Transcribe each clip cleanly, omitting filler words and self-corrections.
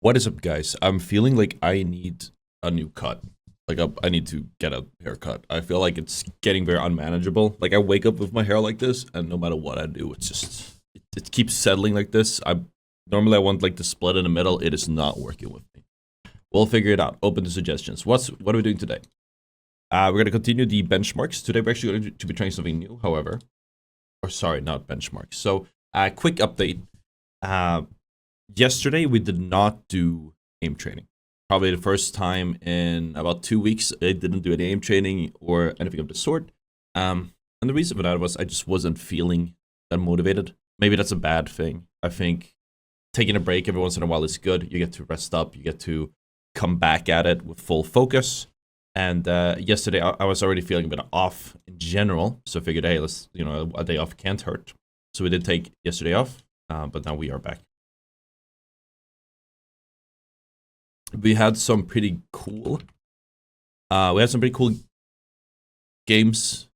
What is up, guys? I'm feeling like I need a new cut. I need to get a haircut. I feel like it's getting very unmanageable. Like I wake up with my hair like this, and no matter what I do, it's just it keeps settling like this. I want like to split in the middle. It is not working with me. We'll figure it out. Open to suggestions. What are we doing today? We're gonna continue the benchmarks. Today we're actually going to be trying something new. However, or sorry, not benchmarks. So, quick update. Yesterday we did not do aim training. Probably the first time in about 2 weeks I didn't do any aim training or anything of the sort. And the reason for that was I just wasn't feeling that motivated. Maybe that's a bad thing. I think taking a break every once in a while is good. You get to rest up. You get to come back at it with full focus. And yesterday I was already feeling a bit off in general, so I figured, hey, let's a day off can't hurt. So we did take yesterday off, but now we are back. We had some pretty cool. Games.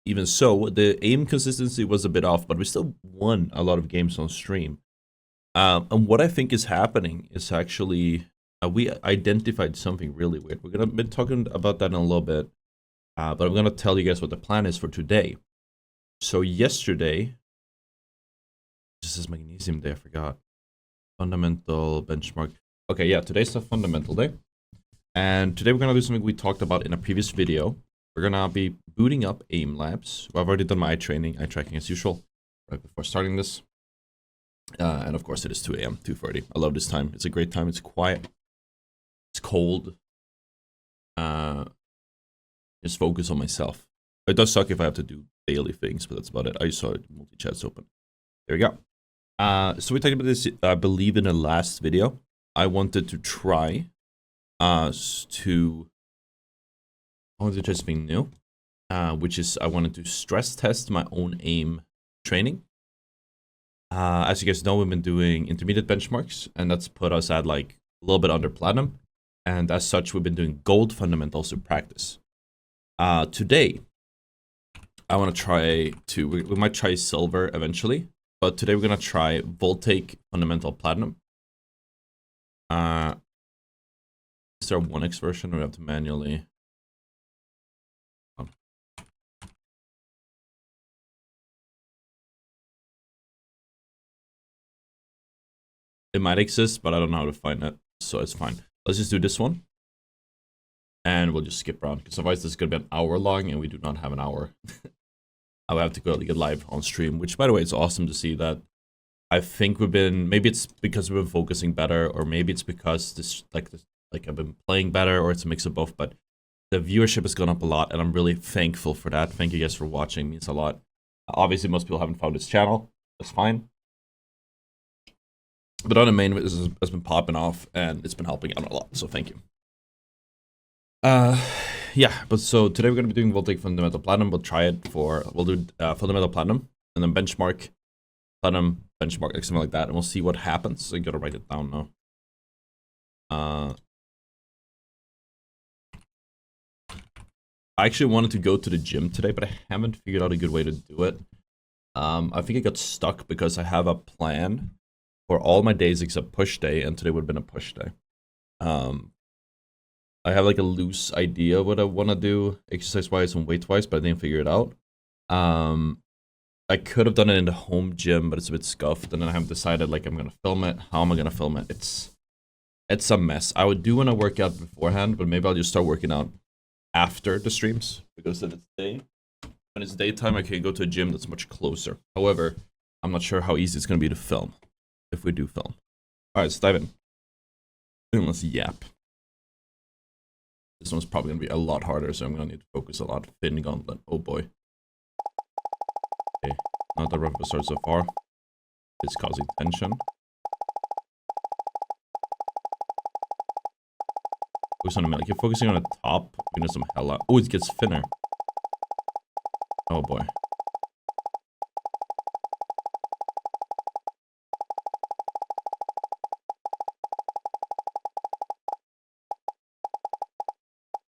Even so, the aim consistency was a bit off, but we still won a lot of games on stream. And what I think is happening is actually we identified something really weird. We're gonna be talking about that in a little bit, but I'm gonna tell you guys what the plan is for today. So yesterday, this is Magnesium Day. I forgot. Fundamental benchmark. Okay, yeah, today's the fundamental day. And today we're going to do something we talked about in a previous video. We're going to be booting up Aim Labs. Well, I've already done my eye tracking as usual, right before starting this. And of course it is 2 a.m., 2:30. I love this time. It's a great time. It's quiet. It's cold. Just focus on myself. It does suck if I have to do daily things, but that's about it. I saw it, multi-chat's open. There we go. So we talked about this, I believe, in the last video. I wanted to try something new, which is I wanted to stress test my own aim training. As you guys know, we've been doing intermediate benchmarks, and that's put us at like a little bit under platinum. And as such, we've been doing gold fundamentals of practice. Today, I want to try we might try silver eventually, but today we're going to try Voltaic Fundamental Platinum. Is there a 1x version, or we have to manually? It might exist, but I don't know how to find it, so it's fine. Let's just do this one, and we'll just skip around, because otherwise this is going to be an hour long, and we do not have an hour. I will have to go get live on stream, which, by the way, it's awesome to see that. I think maybe it's because we've been focusing better, or maybe it's because I've been playing better, or it's a mix of both, but the viewership has gone up a lot, and I'm really thankful for that. Thank you guys for watching. It means a lot. Obviously, most people haven't found this channel. That's fine. But on the main, this has been popping off, and it's been helping out a lot, so thank you. Yeah, but so today we're going to be doing Voltaic Fundamental Platinum. We'll do Fundamental Platinum, and then Benchmark, Platinum, Benchmark, like something like that, and we'll see what happens. So I gotta write it down now. I actually wanted to go to the gym today, but I haven't figured out a good way to do it. I think I got stuck because I have a plan for all my days except push day, and today would have been a push day. I have like a loose idea of what I want to do exercise-wise and weight-wise, but I didn't figure it out. I could have done it in the home gym, but it's a bit scuffed, and then I haven't decided like I'm gonna film it. How am I gonna film it? It's a mess. I would do when I work out beforehand, but maybe I'll just start working out after the streams, because then it's day. When it's daytime, I can go to a gym that's much closer. However, I'm not sure how easy it's gonna be to film if we do film. All right, let's dive in. And let's yap. This one's probably gonna be a lot harder, so I'm gonna need to focus a lot. Thin gauntlet. Oh boy. Okay, not the rough start so far. It's causing tension. Focus on the middle. Keep focusing on the top. We're gonna some hell out. Oh, it gets thinner. Oh boy.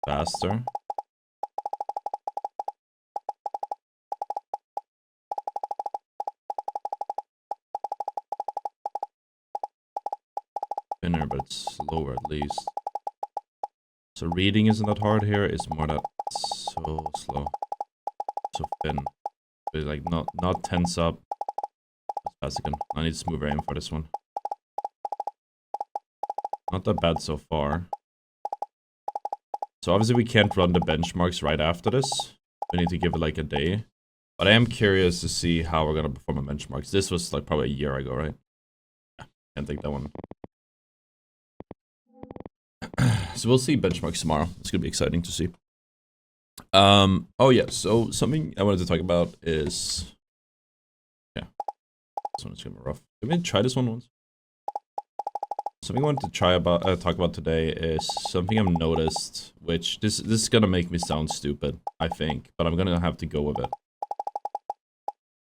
Faster. Thinner, but slower at least. So reading isn't that hard here, it's more that so slow. So thin. But like not tense up. That's fast again. I need smoother aim for this one. Not that bad so far. So obviously we can't run the benchmarks right after this. We need to give it like a day. But I am curious to see how we're gonna perform on benchmarks. This was like probably a year ago, right? Yeah, can't take that one. So we'll see benchmarks tomorrow. It's gonna be exciting to see. Oh yeah, so something I wanted to talk about is, yeah, this one is gonna be rough. Let me try this one once. Something I wanted to talk about today is something I've noticed, which this is gonna make me sound stupid, I think, but I'm gonna have to go with it.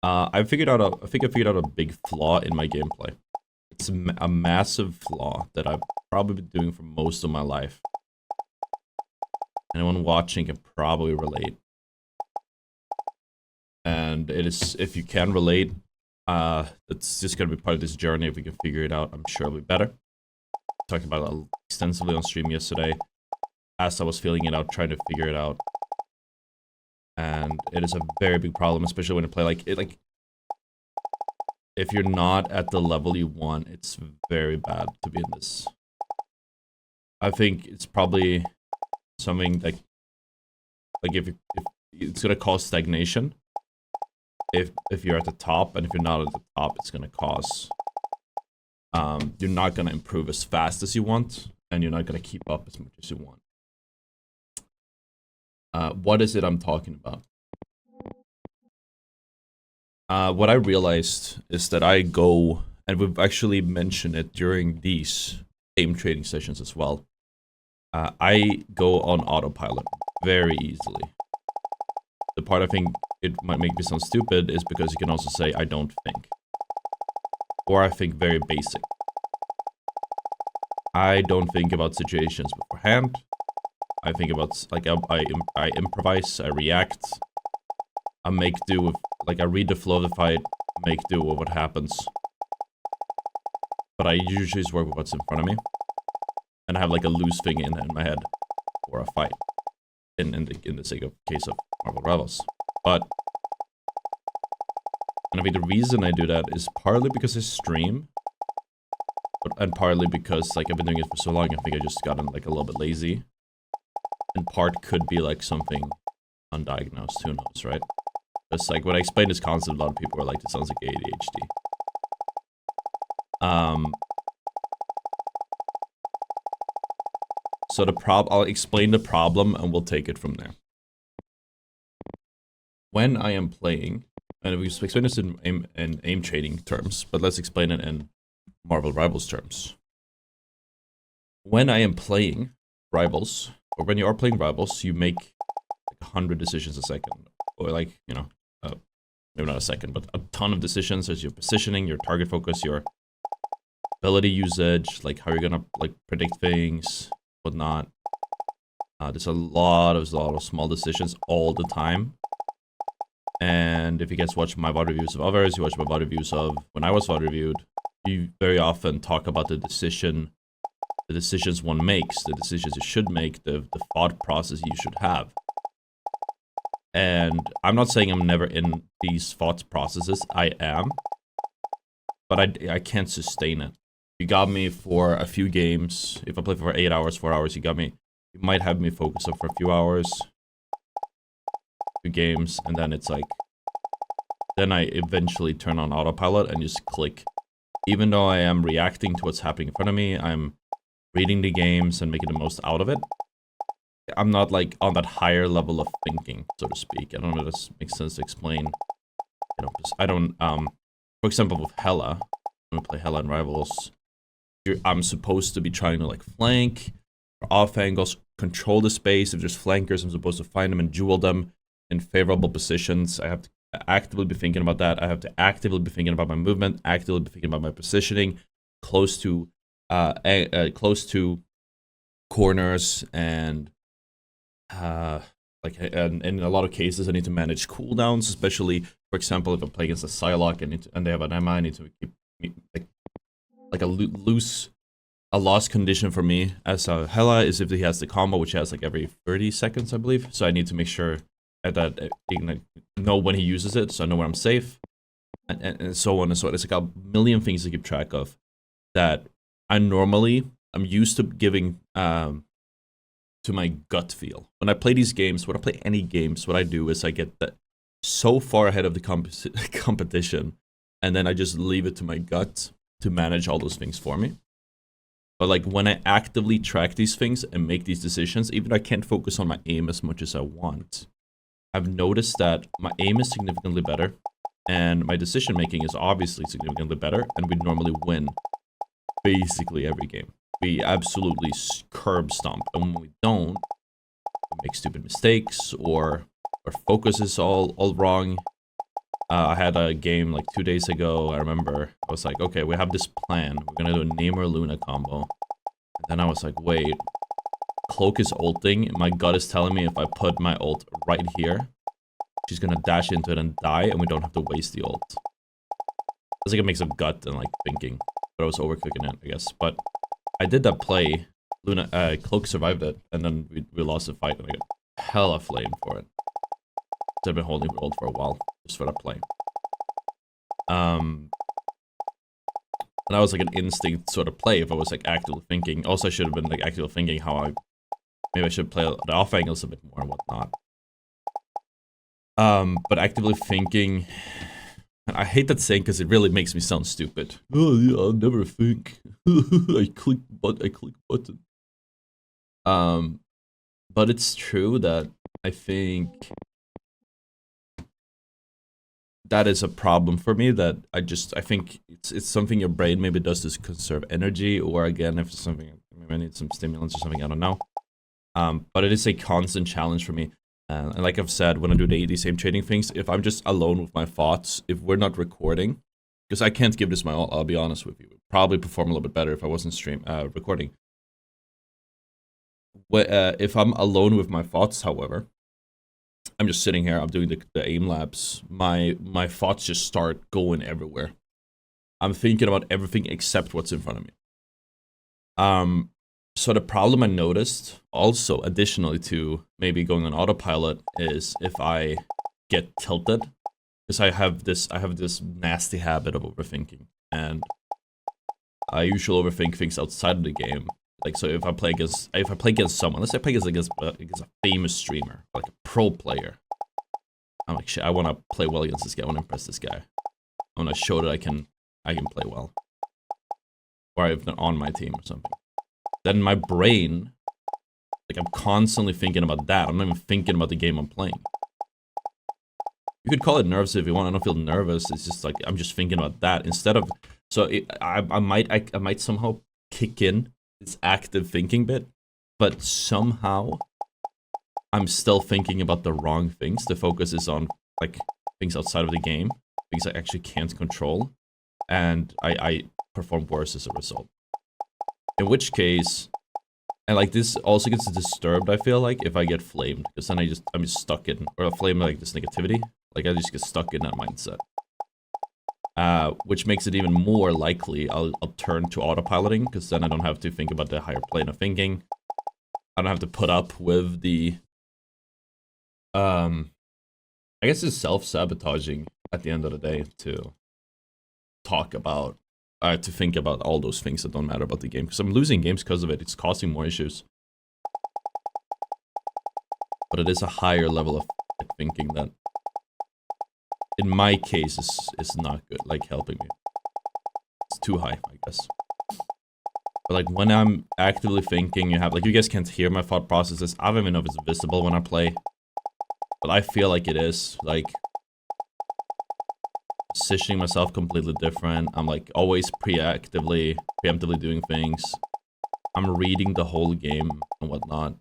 I think I figured out a big flaw in my gameplay. It's a massive flaw that I've probably been doing for most of my life. Anyone watching can probably relate. And it is, if you can relate, it's just gonna be part of this journey. If we can figure it out, I'm sure it'll be better. Talked about it extensively on stream yesterday, as I was feeling it out, trying to figure it out. And it is a very big problem, especially when you play like it. Like, if you're not at the level you want, it's very bad to be in this. I think it's probably something like if it's gonna cause stagnation. If you're at the top, and if you're not at the top, it's gonna cause you're not gonna improve as fast as you want, and you're not gonna keep up as much as you want. What is it I'm talking about? What I realized is that I go, and we've actually mentioned it during these aim trading sessions as well. I go on autopilot very easily. The part I think it might make me sound stupid is because you can also say I don't think. Or I think very basic. I don't think about situations beforehand. I think about, like, I improvise, I react. I make do with, like, I read the flow of the fight, make do with what happens. But I usually just work with what's in front of me. And I have, like, a loose thing in my head for a fight. In the case of Marvel Rivals. But, and I think the reason I do that is partly because I stream. And partly because, like, I've been doing it for so long, I think I just gotten, like, a little bit lazy. And part could be, like, something undiagnosed, who knows, right? It's like, when I explain this concept, a lot of people are like, this sounds like ADHD. So I'll explain the problem and we'll take it from there. When I am playing, and we explain this in aim trading terms, but let's explain it in Marvel Rivals terms. When I am playing Rivals, or when you are playing Rivals, you make like 100 decisions a second, or like, you know, maybe not a second, but a ton of decisions. There's your positioning, your target focus, your ability usage, like how you're gonna like predict things, whatnot. There's a lot of small decisions all the time. And if you guys watch my VOD reviews of others, you watch my VOD reviews of when I was VOD reviewed, you very often talk about the decisions one makes, the decisions you should make, the thought process you should have. And I'm not saying I'm never in these thought processes, I am. But I can't sustain it. You got me for a few games. If I play for 8 hours, 4 hours, you might have me focus up for a few hours. Few games, and then it's like, then I eventually turn on autopilot and just click. Even though I am reacting to what's happening in front of me, I'm reading the games and making the most out of it. I'm not like on that higher level of thinking, so to speak. I don't know if this makes sense to explain. You know, I don't, for example, with Hela, when we play Hela in Rivals, I'm supposed to be trying to like flank, or off angles, control the space. If there's flankers, I'm supposed to find them and duel them in favorable positions. I have to actively be thinking about that. I have to actively be thinking about my movement, actively be thinking about my positioning, close to corners, and like, and in a lot of cases, I need to manage cooldowns, especially, for example, if I play against a Psylocke and they have an Emma, I need to keep like a loose a lost condition for me as a Hela is if he has the combo, which has like every 30 seconds, I believe. So I need to make sure that I know when he uses it, so I know where I'm safe, and so on and so on. It's like a million things to keep track of that I'm used to giving to my gut feel. When I play these games, when I play any games, what I do is I get that so far ahead of the competition, and then I just leave it to my gut to manage all those things for me. But like when I actively track these things and make these decisions, even though I can't focus on my aim as much as I want, I've noticed that my aim is significantly better, and my decision making is obviously significantly better, and we normally win basically every game. We absolutely curb stomp, and when we don't, we make stupid mistakes, or our focus is all wrong. I had a game like 2 days ago. I remember I was like, okay, we have this plan. We're gonna do a Namer Luna combo. And then I was like, wait, Cloak is ulting. My gut is telling me if I put my ult right here, she's gonna dash into it and die, and we don't have to waste the ult. It's like a mix of gut and like thinking, but I was overcooking it, I guess. But I did that play. Cloak survived it, and then we lost the fight, and I got hella flame for it. I've been holding ult for a while just for that play. And that was like an instinct sort of play if I was like actively thinking. Also, I should have been like actively thinking how maybe I should play the off angles a bit more and whatnot. But actively thinking, and I hate that saying because it really makes me sound stupid. Oh yeah, I'll never think. I click button. But it's true that I think that is a problem for me, that I think it's something your brain maybe does to conserve energy, or again, if it's something, maybe I need some stimulants or something, I don't know. But it is a constant challenge for me. And like I've said, when I do the same trading things, if I'm just alone with my thoughts, if we're not recording, because I can't give this my all, I'll be honest with you. Probably perform a little bit better if I wasn't recording. If I'm alone with my thoughts, however, I'm just sitting here, I'm doing the aim labs, my thoughts just start going everywhere. I'm thinking about everything except what's in front of me. So the problem I noticed, also additionally to maybe going on autopilot, is if I get tilted, because I have this nasty habit of overthinking, and I usually overthink things outside of the game. Like, so if I play against someone, let's say I play against a famous streamer, like a pro player, I'm like, shit, I want to play well against this guy. I want to impress this guy. I want to show that I can play well, or I've been on my team or something. Then my brain, like, I'm constantly thinking about that. I'm not even thinking about the game I'm playing. You could call it nerves if you want. I don't feel nervous. It's just like I'm just thinking about that instead of. So I might somehow kick in this active thinking bit, but somehow I'm still thinking about the wrong things. The focus is on like things outside of the game, things I actually can't control, and I perform worse as a result. In which case, and like this also gets disturbed, I feel like, if I get flamed, because then I'm just stuck in, or a flame like this negativity, like I just get stuck in that mindset. Which makes it even more likely I'll turn to autopiloting, because then I don't have to think about the higher plane of thinking. I don't have to put up with the, I guess it's self-sabotaging at the end of the day to talk about, to think about all those things that don't matter about the game, because I'm losing games because of it. It's causing more issues. But it is a higher level of like, thinking that, in my case, is not good, like helping me. It's too high, I guess. But like when I'm actively thinking, you have, like, you guys can't hear my thought processes. I don't even know if it's visible when I play, but I feel like it is. Like, positioning myself completely different. I'm like always preemptively doing things. I'm reading the whole game and whatnot.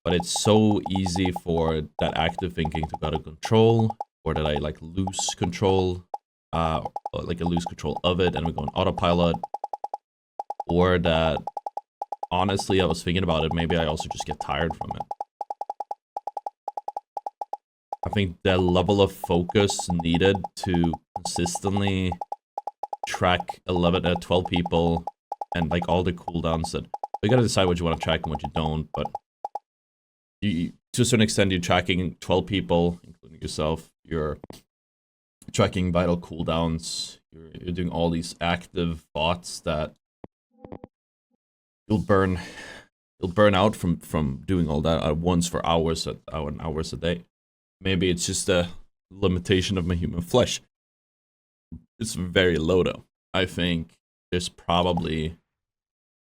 But it's so easy for that active thinking to go out of control, or that I like lose control, like I lose control of it and we go on autopilot, or that honestly I was thinking about it, maybe I also just get tired from it. I think the level of focus needed to consistently track 12 people and like all the cooldowns that you gotta decide what you want to track and what you don't. But you, to a certain extent, you're tracking 12 people, including yourself. You're tracking vital cooldowns. You're doing all these active bots that you'll burn out from doing all that at once for hours a day. Maybe it's just a limitation of my human flesh. It's very low though. I think there's probably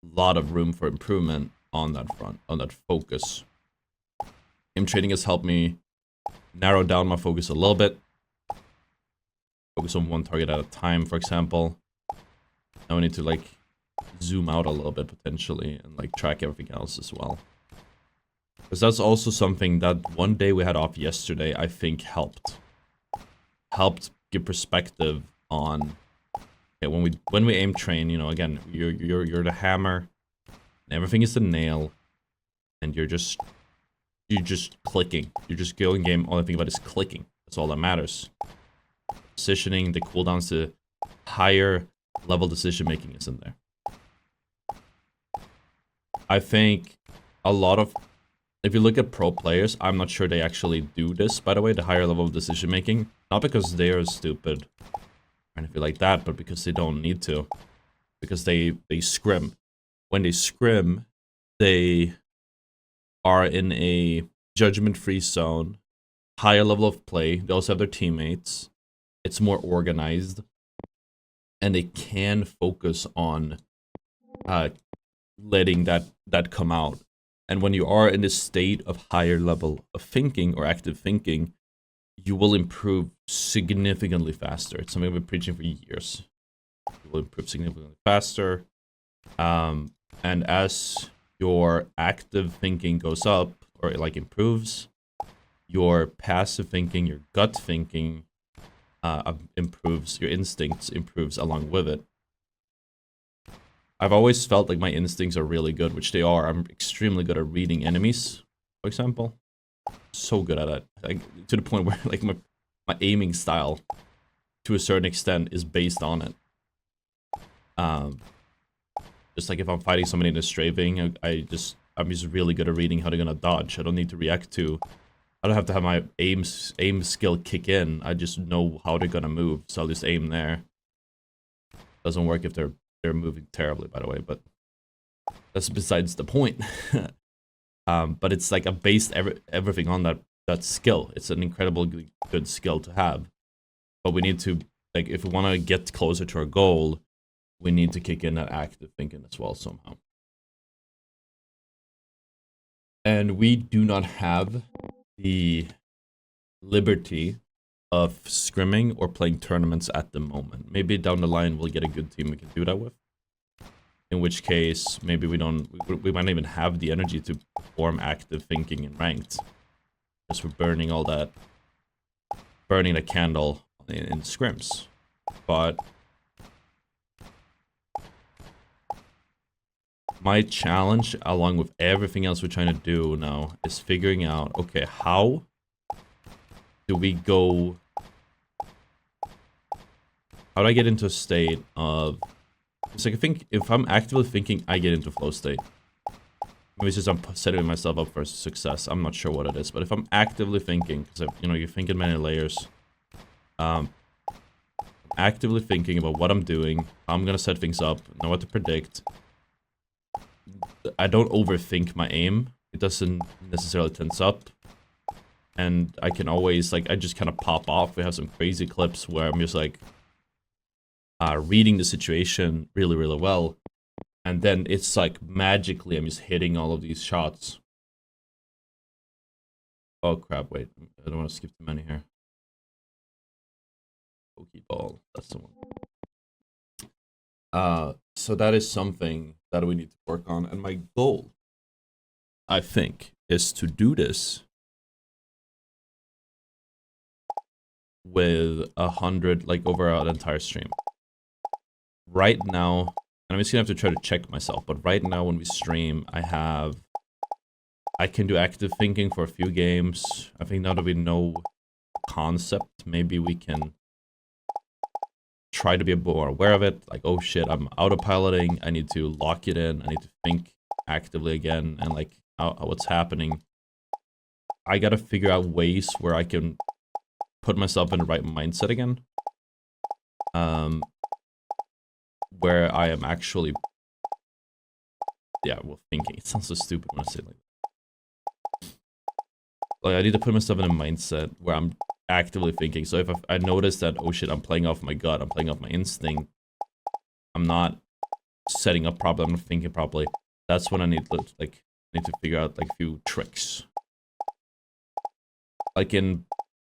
a lot of room for improvement on that front, on that focus. Game trading has helped me narrow down my focus a little bit. Focus on one target at a time, for example. Now we need to like zoom out a little bit potentially and like track everything else as well. Because that's also something that one day we had off yesterday, I think helped give perspective on, okay, when we aim train, you know, again, you're the hammer and everything is the nail, and you're just clicking. You're just going game, all I think about is clicking. That's all that matters. Positioning, the cooldowns, the higher level decision making is in there. I think a lot of, if you look at pro players, I'm not sure they actually do this, by the way, the higher level of decision making. Not because they're stupid or anything like that, but because they don't need to. Because they scrim. When they scrim, they are in a judgment-free zone, higher level of play. They also have their teammates. It's more organized. And they can focus on letting that come out. And when you are in this state of higher level of thinking or active thinking, you will improve significantly faster. It's something I've been preaching for years. You will improve significantly faster. And as your active thinking goes up, or like improves, your passive thinking, your gut thinking improves, your instincts improves along with it. I've always felt like my instincts are really good, which they are. I'm extremely good at reading enemies, for example. So good at it. Like, to the point where like my aiming style, to a certain extent, is based on it. Just like if I'm fighting somebody in a strafing, I'm just really good at reading how they're gonna dodge. I don't need to react to. I don't have to have my aim skill kick in. I just know how they're gonna move, so I'll just aim there. Doesn't work if they're moving terribly, by the way, but that's besides the point. But it's like I based everything on that skill. It's an incredibly good skill to have. But we need to, like, if we want to get closer to our goal, we need to kick in that active thinking as well somehow. And we do not have the liberty of scrimming or playing tournaments at the moment. Maybe down the line we'll get a good team we can do that with. In which case, maybe we might not even have the energy to perform active thinking in ranked. Because we're burning the candle in scrims. But my challenge, along with everything else we're trying to do now, is figuring out, okay, how do we go... How do I get into a state of... It's like, I think if I'm actively thinking, I get into flow state. Maybe it's just I'm setting myself up for success. I'm not sure what it is. But if I'm actively thinking, because, you know, you think in many layers. Actively thinking about what I'm doing, how I'm going to set things up, know what to predict. I don't overthink my aim. It doesn't necessarily tense up. And I can always, like, I just kind of pop off. We have some crazy clips where I'm just like reading the situation really, really well. And then it's like magically I'm just hitting all of these shots. Oh crap, wait. I don't want to skip too many here. Pokeball, that's the one. So that is something that we need to work on. And my goal, I think, is to do this with 100, like, over an entire stream. Right now, and I'm just gonna have to try to check myself, but right now when we stream, I can do active thinking for a few games. I think now that we know concept, maybe we can try to be more aware of it. Like, oh shit, I'm autopiloting. I need to lock it in. I need to think actively again, and like what's happening. I gotta figure out ways where I can put myself in the right mindset again. Where I am actually, thinking. It sounds so stupid when I say it like that. Like, I need to put myself in a mindset where I'm actively thinking. So if I notice that, oh shit, I'm playing off my gut, I'm playing off my instinct, I'm not setting up properly, I'm not thinking properly, that's when I need to figure out like a few tricks. Like in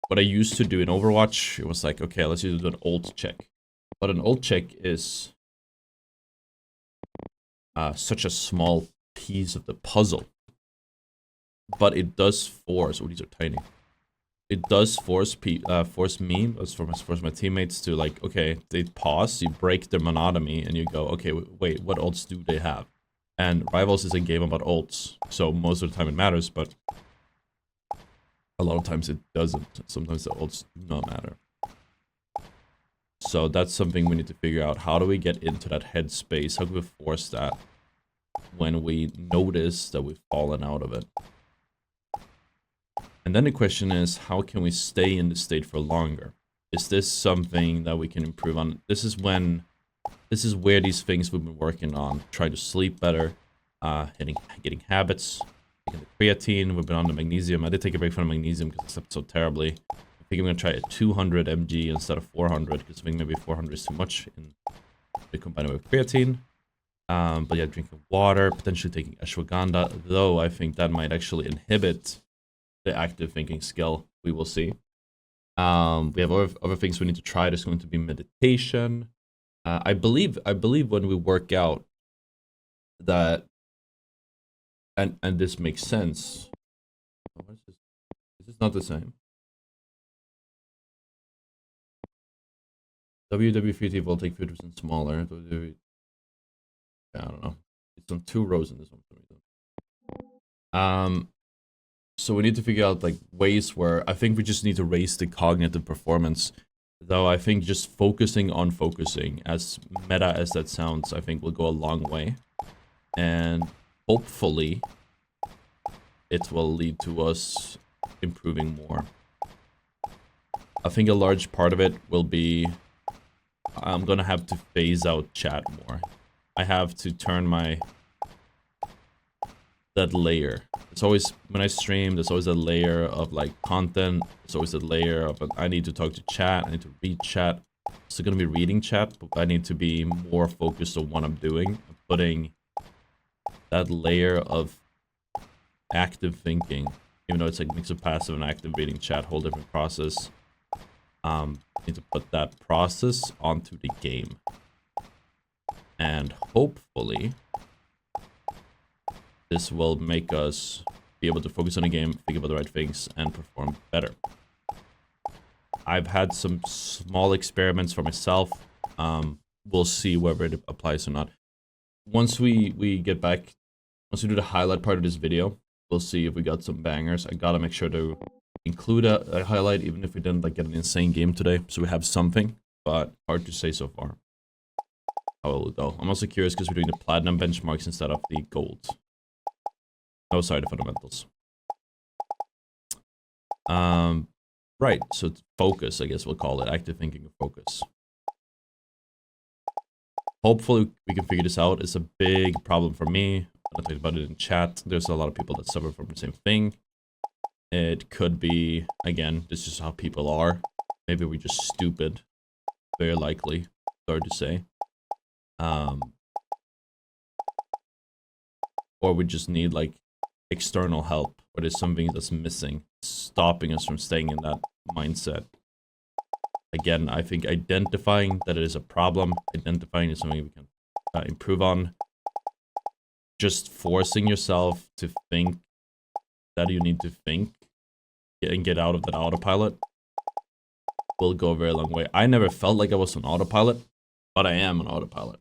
what I used to do in Overwatch, it was like, okay, let's do an ult check. But an ult check is such a small piece of the puzzle. But it does force, oh, these are tiny. It does force me, force my teammates to like, okay, they pause, you break their monotony, and you go, okay, wait, what ults do they have? And Rivals is a game about ults, so most of the time it matters, but a lot of times it doesn't. Sometimes the ults do not matter. So that's something we need to figure out. How do we get into that headspace? How can we force that when we notice that we've fallen out of it? And then the question is, how can we stay in the state for longer? Is this something that we can improve on? This is where these things we've been working on. Trying to sleep better, getting habits, taking the creatine. We've been on the magnesium. I did take a break from the magnesium because I slept so terribly. I think I'm going to try a 200 mg instead of 400 because I think maybe 400 is too much to combine it with creatine. But yeah, drinking water, potentially taking ashwagandha, though I think that might actually inhibit the active thinking skill. We will see. We have other things we need to try. There's going to be meditation. I believe when we work out that, and this makes sense. What is this? Is this not the same? WW3T will take 50% smaller. I don't know. It's on 2 rows in this one for some reason. So we need to figure out like ways where I think we just need to raise the cognitive performance. Though I think just focusing on focusing, as meta as that sounds, I think will go a long way. And hopefully it will lead to us improving more. I think a large part of it will be I'm gonna have to phase out chat more. I have to turn that layer. It's always, when I stream, there's always a layer of like content. There's always a layer of, I need to talk to chat, I need to read chat. Still gonna be reading chat, but I need to be more focused on what I'm doing. I'm putting that layer of active thinking, even though it's like mix of passive and active reading chat, whole different process. Need to put that process onto the game. And hopefully this will make us be able to focus on the game, think about the right things, and perform better. I've had some small experiments for myself. We'll see whether it applies or not. Once we get back, once we do the highlight part of this video, we'll see if we got some bangers. I gotta make sure to include a highlight, even if we didn't like get an insane game today, so we have something, but hard to say so far. How will it go? I'm also curious because we're doing the platinum benchmarks instead of the gold. Oh, sorry, the fundamentals. Right, so it's focus, I guess we'll call it. Active thinking of focus. Hopefully we can figure this out. It's a big problem for me. I talked about it in chat. There's a lot of people that suffer from the same thing. It could be, again, this is how people are. Maybe we're just stupid. Very likely. Hard to say. Or we just need like external help, or there's something that's missing, stopping us from staying in that mindset. Again, I think identifying that it is a problem, identifying is something we can improve on. Just forcing yourself to think that you need to think and get out of that autopilot will go a very long way. I never felt like I was on autopilot, but I am on autopilot.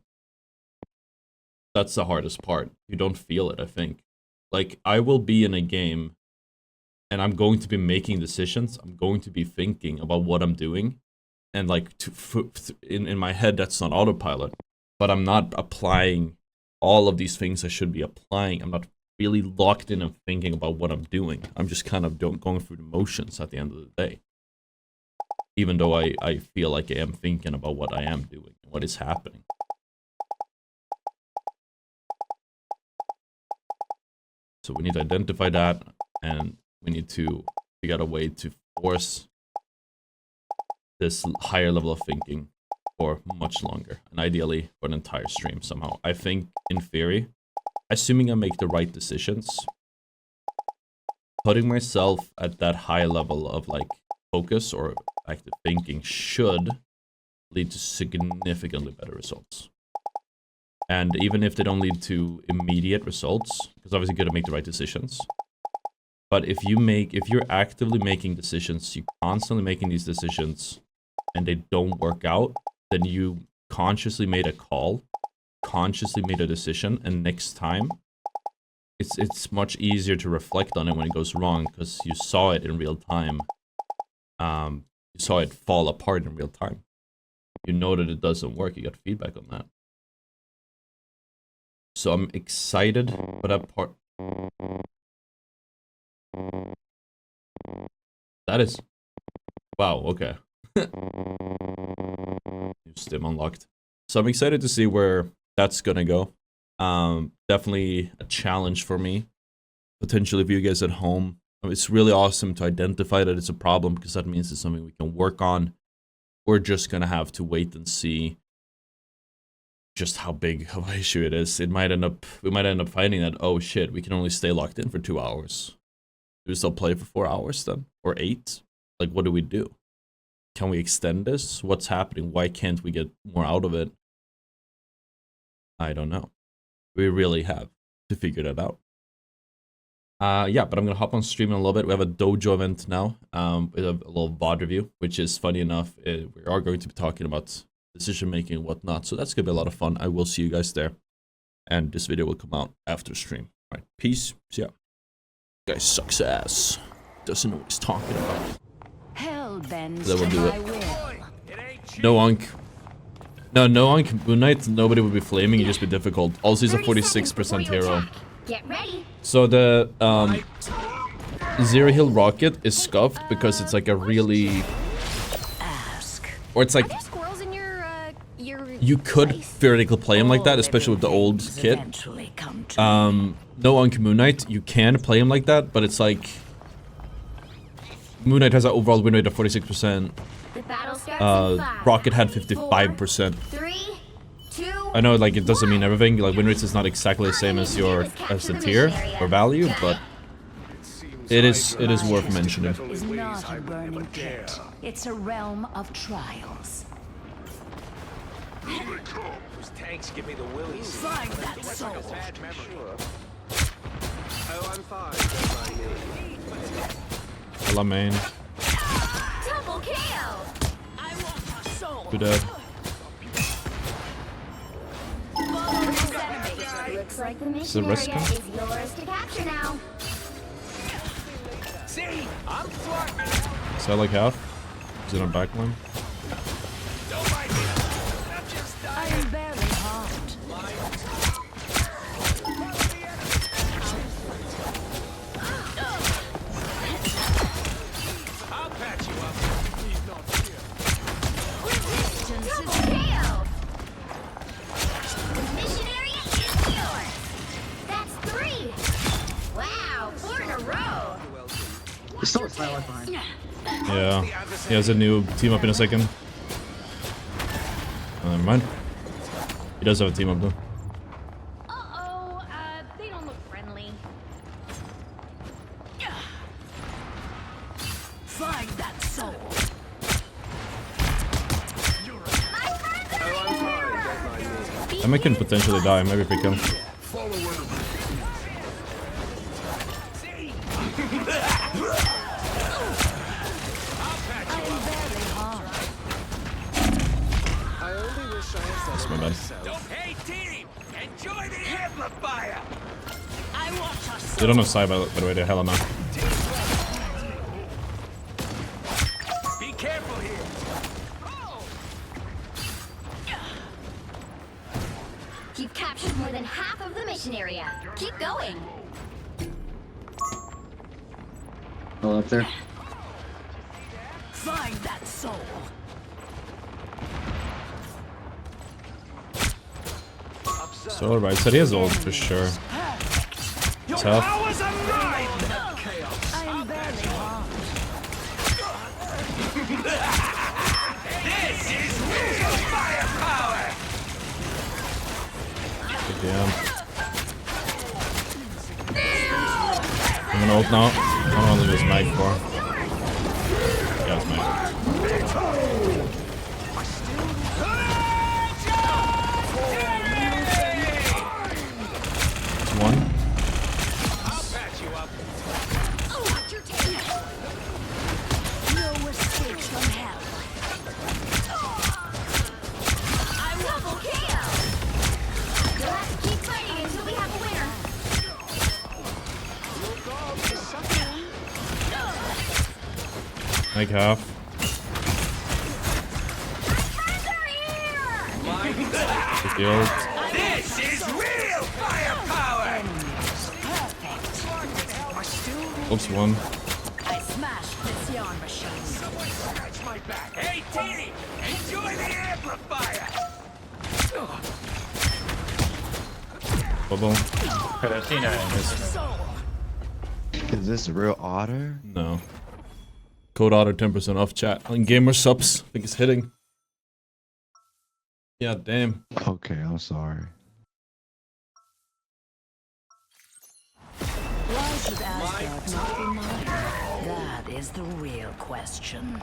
That's the hardest part. You don't feel it, I think. Like, I will be in a game and I'm going to be making decisions. I'm going to be thinking about what I'm doing. and like in my head that's not autopilot, but I'm not applying all of these things I should be applying. I'm not really locked in and thinking about what I'm doing. I'm just kind of going through the motions at the end of the day, even though I feel like I am thinking about what I am doing and what is happening. So we need to identify that, and we need to figure out a way to force this higher level of thinking for much longer, and ideally for an entire stream somehow. I think, in theory, assuming I make the right decisions, putting myself at that high level of like focus or active thinking should lead to significantly better results. And even if they don't lead to immediate results, because obviously you gotta make the right decisions. But if you're actively making decisions, you're constantly making these decisions, and they don't work out, then you consciously made a call, consciously made a decision, and next time, it's much easier to reflect on it when it goes wrong, because you saw it in real time. You saw it fall apart in real time. You know that it doesn't work, you got feedback on that. So I'm excited for that part. That is... Wow, okay. New stim unlocked. So I'm excited to see where that's gonna go. Definitely a challenge for me. Potentially for you guys at home. It's really awesome to identify that it's a problem, because that means it's something we can work on. We're just gonna have to wait and see just how big of an issue it is. We might end up finding that, oh shit, we can only stay locked in for 2 hours. Do we still play for 4 hours then? Or 8? Like, what do we do? Can we extend this? What's happening? Why can't we get more out of it? I don't know. We really have to figure that out. Yeah, but I'm gonna hop on stream in a little bit. We have a dojo event now, with a little VOD review, which is funny enough. We are going to be talking about decision making and whatnot, so that's gonna be a lot of fun. I will see you guys there, and this video will come out after stream. All right, peace. See ya. Guy sucks ass. Doesn't know what he's talking about. Hell bends That will to do my it. will. No Unk. No Unk Moon Knight. Nobody would be flaming. It'd just be difficult. Also, he's a 46% hero. Get ready. So the Zero Hill Rocket is scuffed because it's like a really, Ask. or it's like Are there squirrels in your you could place? theoretically play him like that, especially with the old Things kit. eventually come to No Unk Moon Knight, you can play him like that, but it's like Moon Knight has an overall win rate of 46%. The battle starts in 5, Rocket had 4, 55%. 3, 2. I know, like, it doesn't mean everything. Like, win rates is not exactly the same as the tier or value, but it is worth mentioning. Is not a burning pit. It's a realm of trials. Those tanks give me the willies. Find that soul. Oh, I'm fine. Don't mind me. Hello, main. Double kill. I want a soul. Too dead. Looks like the Is it mission risk? area is yours to capture now. See, I'm flirting. Is that like half? Is it on backline? Don't mind me. I'm just I am barely harmed. I'll patch you up. Resistance is failed. Mission area is yours. That's 3. Wow, 4 in a row. There's still a Twilight behind. Yeah. He has a new team up in a second. Never mind. He does have a team up though. Uh-oh, they don't look friendly. Find that soul. My friends are Oh, I'm fine. Don't mind me. Emma can potentially die. Maybe if we kill. I am barely harmed. I only wish I had That's said my it bad. myself. Hey, team! Enjoy the amplifier! I want a soul. They don't have side by the way. They're hella now. Be careful here. going. Oh, up there. Find that soul. So right, so he has ult for sure. Tough. I am barely harmed. Good damn. I'm gonna ult now. I don't want to lose mic for. Yeah, it's mic. It's one. Watch your tail. No escape from hell. I'm double kill. You'll have to keep fighting until we have a winner. Like half. Good deal. This is real firepower! Oops, one. I smashed this yarn machine. Scratch my back. Hey, Teeny! Enjoy the amplifier! Bubble. Is this a real otter? No. Code Otter 10% off chat. On gamer subs. I think it's hitting. Yeah, damn. Okay, I'm sorry. Why should Asgard not be mine? That is the real question.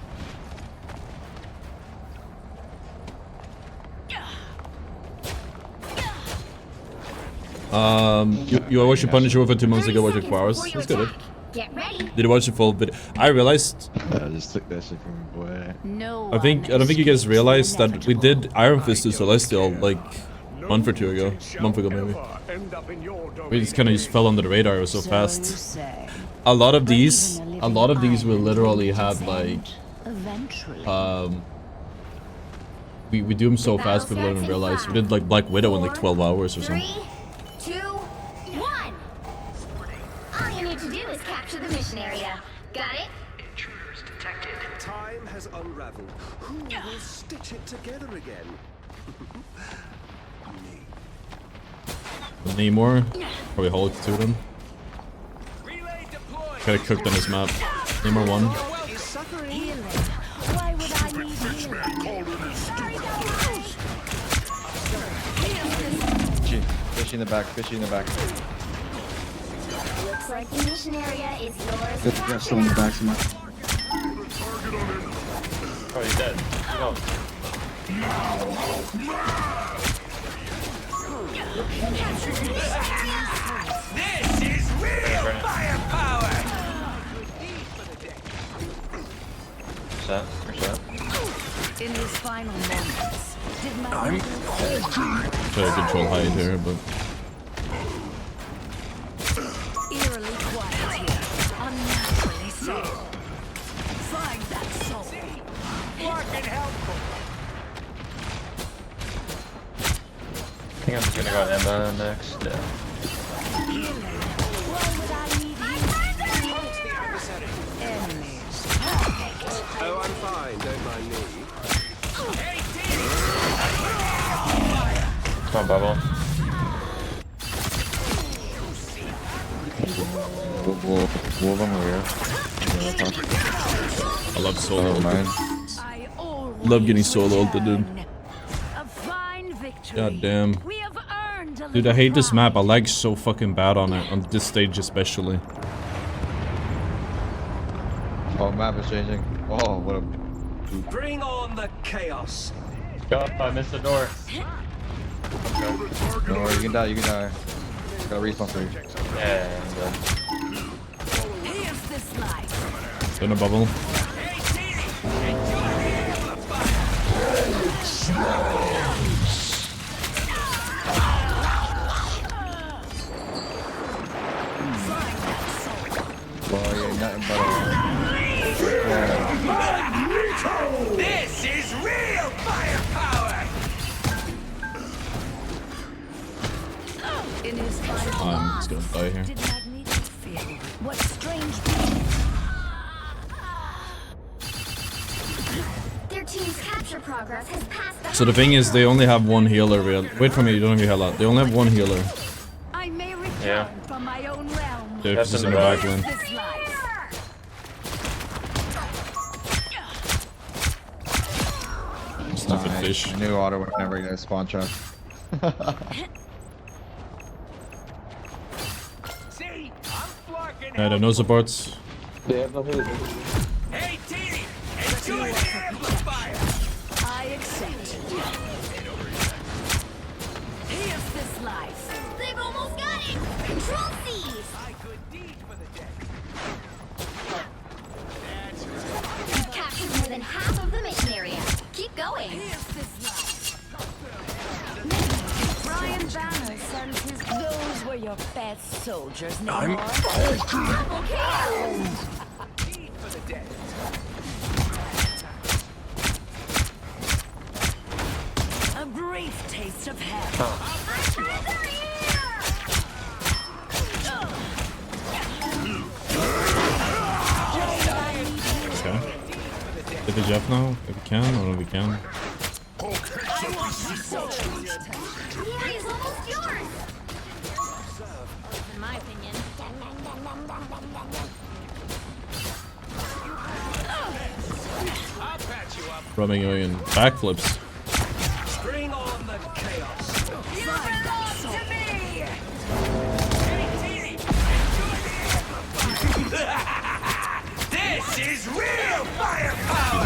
You watched your Punisher for 2 months ago, watched it 4 hours. That's good. Get ready. Did you watch the full video? I realized, I just took that shit from your boy. No. I don't think you guys realized that we did Iron Fist to Celestial like a month or two ago. A month ago maybe. We just kind of just fell under the radar, it was so fast. Say. A lot of these will literally have like, Eventually. we do them so fast people don't even realize. We did like Black Widow in like 12 hours or something. 3, 2, 1. All you need to do is capture the mission area. Got it? Intruders detected. Time has unraveled. Who will stitch it together again? Me. Namor, probably Hulk to them. Relay deployed! Gotta cooked on this map. Namor 1. He's suffering. Healing. Why would I need healing? Fishy in the back, fishy in the back. Looks like the mission area is yours. Good, yeah, still in the back somewhere. Oh, he's dead. No. This is real firepower! Shot. Shot. In his final moments, did my Try to control height here, but eerily quiet here, unnaturally so. Find that soul. Fucking helpful! I think I'm just gonna go Emma next. Yeah. Why would I need healing? Enemies. Perfect. Oh, I'm fine. Don't mind me. Hey, Teeny! Come on, Bubble. Wolf on Maria. I love solo. Oh, man. I always Love getting solo ulted, dude. return. A fine victory. God damn. We have earned a Dude, I little hate this pride. map. I lag so fucking bad on it, on this stage especially. Oh, map is changing. Oh, what a... Bring on the chaos. Go, I missed the door. No, you can die, you can die. Gotta respawn for you. Yeah, I'm dead. Here's this life. In a bubble. Hey, Teeny! Enjoy the amplifier! Well, yeah, nothing but This is real firepower! In his I'm just gonna die here. Did Magneto feel what strange Their team's capture progress has passed the So the thing is, they only have one healer. Wait for me, you don't have your heal out. They only have one healer. I may return Yeah. from my own realm. They're That's just in in the the back. back lane. This life. Stupid Nice. fish. I knew Otter would never get a spawn trap. See? I'm flocking. They have no supports. They have no heal. Hey, T! Enjoy the amplifier! I accept. Here's this life. They've almost got it! Control C's! My good deed for the day. You've captured more than half of the mission area. Keep going! Here's this life. Brian Banner sends his. Those were your best soldiers, Namor. Double kill! Deed for the day. A brief taste of hell. They're here! Okay. Get the Jeff now, if we can, or if we can. The area is almost yours! In my opinion. I'll patch you up. Rubbing you in backflips. Bring on the chaos. Hey, T! Enjoy the amplifier! This is real firepower!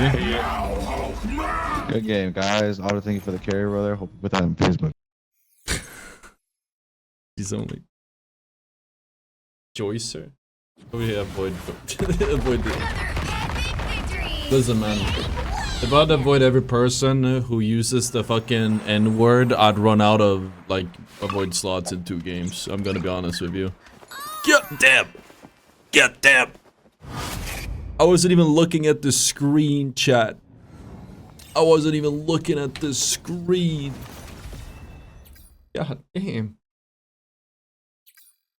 Good game, guys. Otter, thank you for the carry, brother. Hope you put that on Facebook. He's only Joycer. Over here, avoid avoid the Victory! Listen, man. If I'd avoid every person who uses the fucking N-word, I'd run out of, like, avoid slots in 2 games. I'm gonna be honest with you. Get damn! Get damn! I wasn't even looking at the screen, chat. I wasn't even looking at the screen. God damn.